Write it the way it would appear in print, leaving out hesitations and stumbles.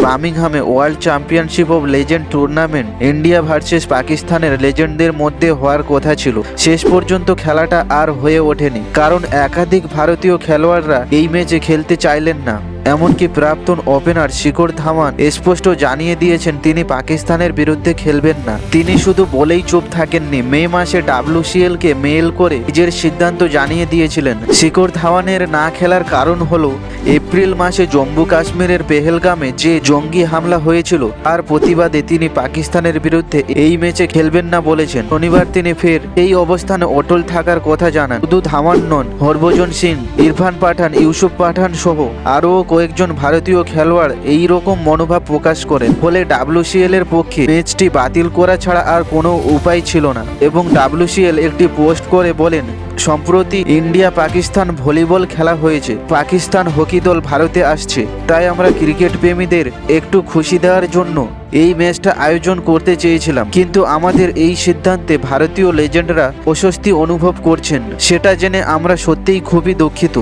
বার্মিংহামে world championship of legend tournament India versus পাকিস্তানের লেজেন্ডদের মধ্যে হওয়ার কথা ছিল। শেষ পর্যন্ত খেলাটা আর হয়ে ওঠেনি, কারণ একাধিক ভারতীয় খেলোয়াড়রা এই ম্যাচে খেলতে চাইলেন না। এমনকি প্রাক্তন ওপেনার শিখর ধাওয়ান স্পষ্ট জানিয়ে দিয়েছেন তিনি পাকিস্তানের বিরুদ্ধে খেলবেন না। তিনি শুধু বলেই চুপ থাকেননি, মে মাসে WCL কে মেইল করে নিজের সিদ্ধান্ত জানিয়ে দিয়েছিলেন। শিখর ধাওয়ানের না খেলার কারণ হলো এপ্রিল মাসে জম্মু কাশ্মীরের পেহেলগামে যে জঙ্গি হামলা হয়েছিল তার প্রতিবাদে তিনি পাকিস্তানের বিরুদ্ধে এই ম্যাচে খেলবেন না বলেছেন। শনিবার তিনি ফের এই অবস্থানে অটল থাকার কথা জানান। শুধু ধাওয়ান নন, হরভজন সিং, ইরফান পাঠান, ইউসুফ পাঠান সহ আরও কয়েকজন ভারতীয় খেলোয়াড় এই রকম মনোভাব প্রকাশ করেন। ফলে WCL এর পক্ষে ম্যাচটি বাতিল করা ছাড়া আর কোনো উপায় ছিল না। এবং WCL একটি পোস্ট করে বলেন, সম্প্রতি ইন্ডিয়া পাকিস্তান ভলিবল খেলা হয়েছে, পাকিস্তান হকি দল ভারতে আসছে, তাই আমরা ক্রিকেট প্রেমীদের একটু খুশি দেওয়ার জন্য এই ম্যাচটা আয়োজন করতে চেয়েছিলাম, কিন্তু আমাদের এই সিদ্ধান্তে ভারতীয় লেজেন্ডরা অস্বস্তি অনুভব করছেন, সেটা জেনে আমরা সত্যিই খুবই দুঃখিত।